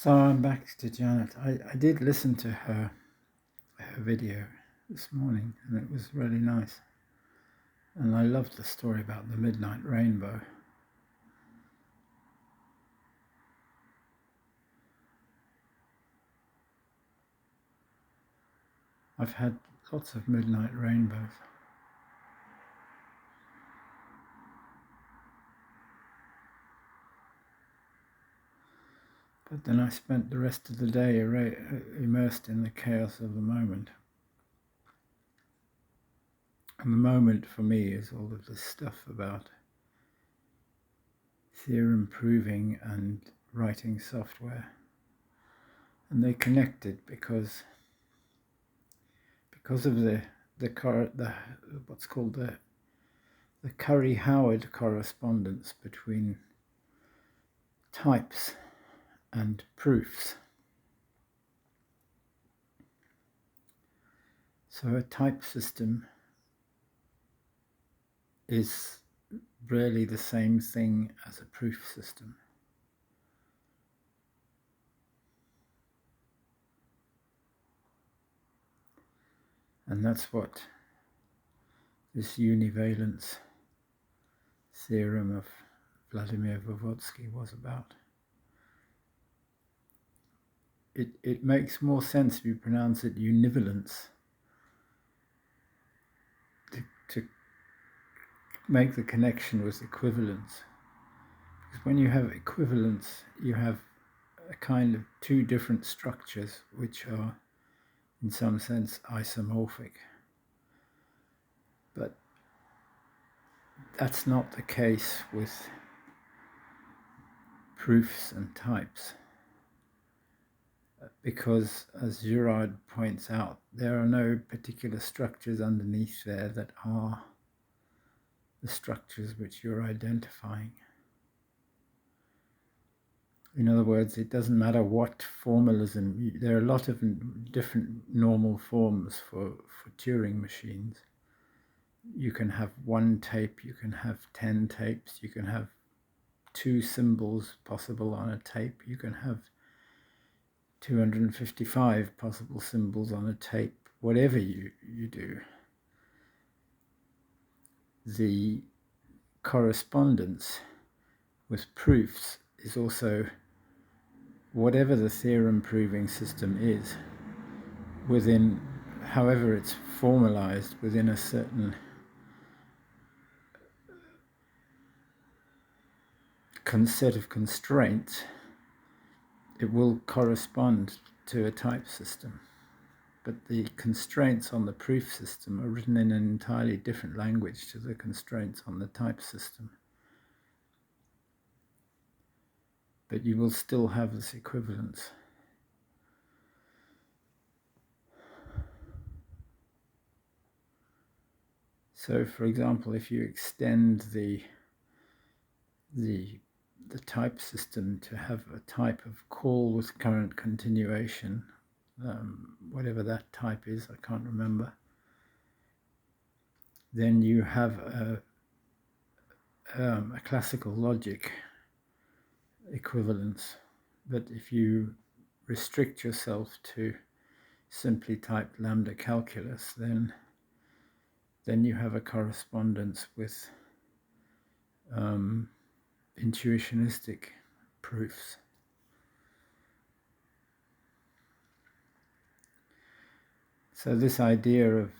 So I'm back to Janet. I did listen to her video this morning, and it was really nice. And I loved the story about the midnight rainbow. I've had lots of midnight rainbows. But then I spent the rest of the day immersed in the chaos of the moment. And the moment for me is all of this stuff about theorem proving and writing software. And they connected because of the what's called the Curry-Howard correspondence between types and proofs. So a type system is really the same thing as a proof system. And that's what this univalence theorem of Vladimir Voevodsky was about. It makes more sense if you pronounce it univalence to make the connection with equivalence. Because when you have equivalence, you have a kind of two different structures which are in some sense isomorphic. But that's not the case with proofs and types. Because, as Girard points out, there are no particular structures underneath there that are the structures which you're identifying. In other words, it doesn't matter what formalism. There are a lot of different normal forms for Turing machines. You can have one tape, you can have 10 tapes, you can have 2 symbols possible on a tape, you can have 255 possible symbols on a tape, whatever you do. The correspondence with proofs is also whatever the theorem proving system is, within, however it's formalized within a certain set of constraints, it will correspond to a type system. But the constraints on the proof system are written in an entirely different language to the constraints on the type system. But you will still have this equivalence. So, for example, if you extend the type system to have a type of call with current continuation, whatever that type is, I can't remember, then you have a classical logic equivalence. But if you restrict yourself to simply type lambda calculus, then you have a correspondence with intuitionistic proofs. So this idea of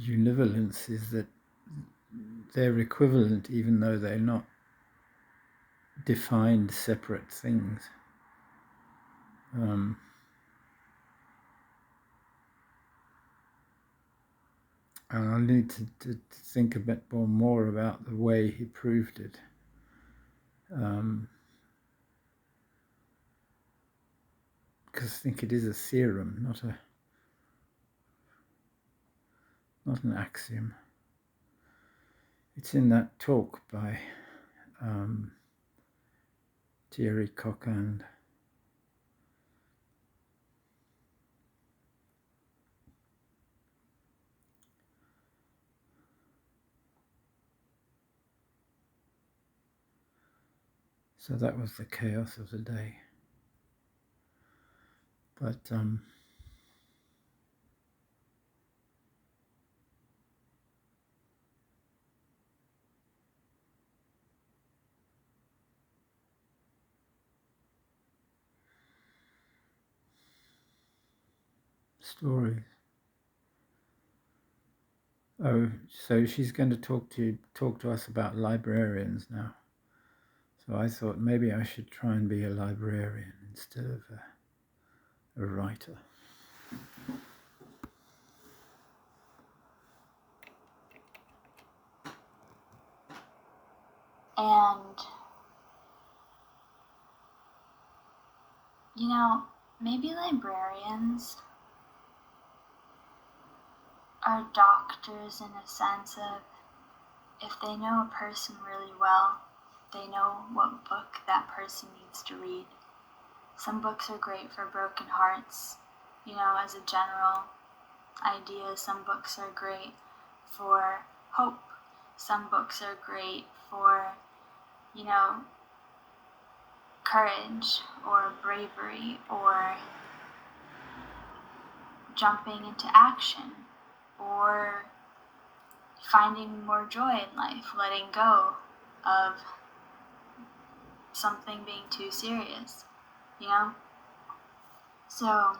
univalence is that they're equivalent even though they're not defined separate things. And I'll need to think a bit more about the way he proved it. Because I think it is a theorem, not an axiom. It's in that talk by Thierry Coquand. So that was the chaos of the day. But stories. Oh, so she's going to talk to us about librarians now. So I thought maybe I should try and be a librarian instead of a writer. And, you know, maybe librarians are doctors in a sense of if they know a person really well, they know what book that person needs to read. Some books are great for broken hearts, you know, as a general idea. Some books are great for hope. Some books are great for, you know, courage or bravery or jumping into action or finding more joy in life, letting go of something being too serious, you know? So,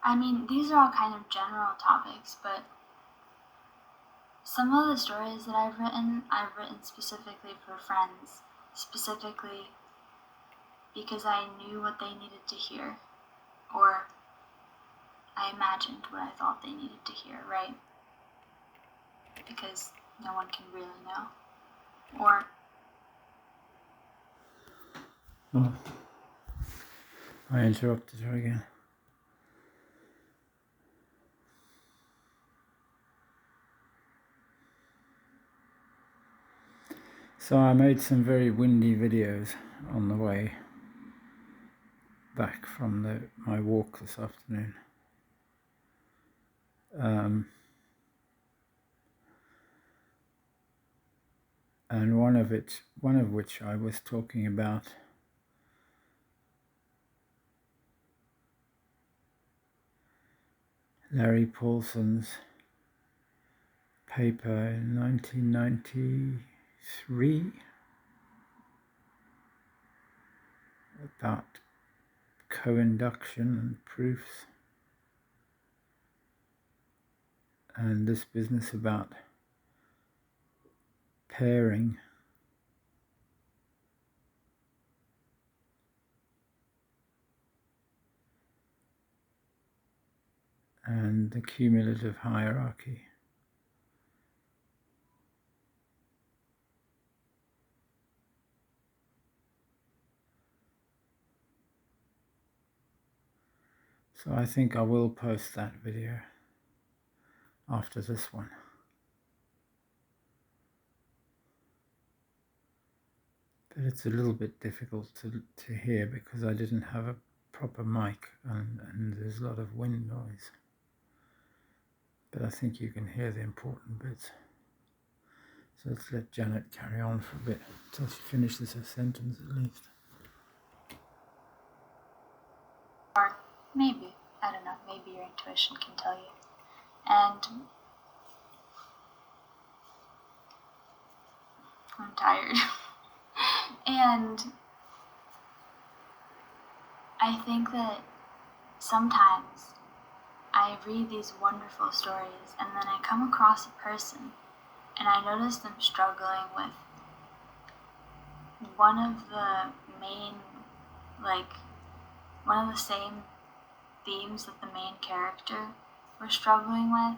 I mean, these are all kind of general topics, but some of the stories that I've written specifically for friends, specifically because I knew what they needed to hear, or I imagined what I thought they needed to hear, right? Because no one can really know. Or Oh, I interrupted her again. So I made some very windy videos on the way back from my walk this afternoon. And one of which I was talking about Larry Paulson's paper in 1993 about co-induction and proofs, and this business about pairing. And the cumulative hierarchy. So I think I will post that video after this one. But it's a little bit difficult to hear because I didn't have a proper mic and there's a lot of wind noise. But I think you can hear the important bits. So let's let Janet carry on for a bit until she finishes her sentence at least. or maybe, I don't know, maybe your intuition can tell you. And I'm tired. And I think that sometimes I read these wonderful stories and then I come across a person and I notice them struggling with one of the main, like, one of the same themes that the main character was struggling with,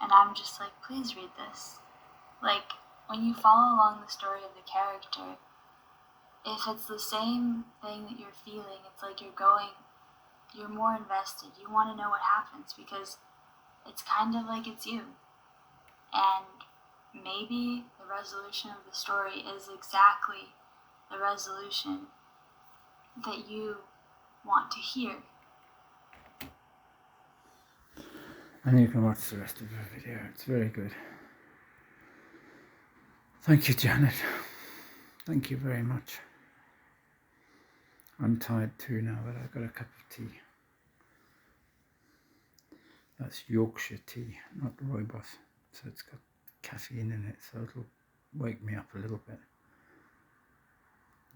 and I'm just like, please read this. Like, when you follow along the story of the character, if it's the same thing that you're feeling, it's like you're more invested. You want to know what happens because it's kind of like it's you. And maybe the resolution of the story is exactly the resolution that you want to hear. And you can watch the rest of the video. It's very good. Thank you, Janet. Thank you very much. I'm tired too now, but I've got a cup of tea. That's Yorkshire tea, not rooibos. So it's got caffeine in it, so it'll wake me up a little bit.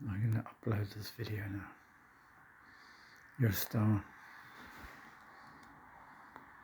I'm going to upload this video now. You're a star.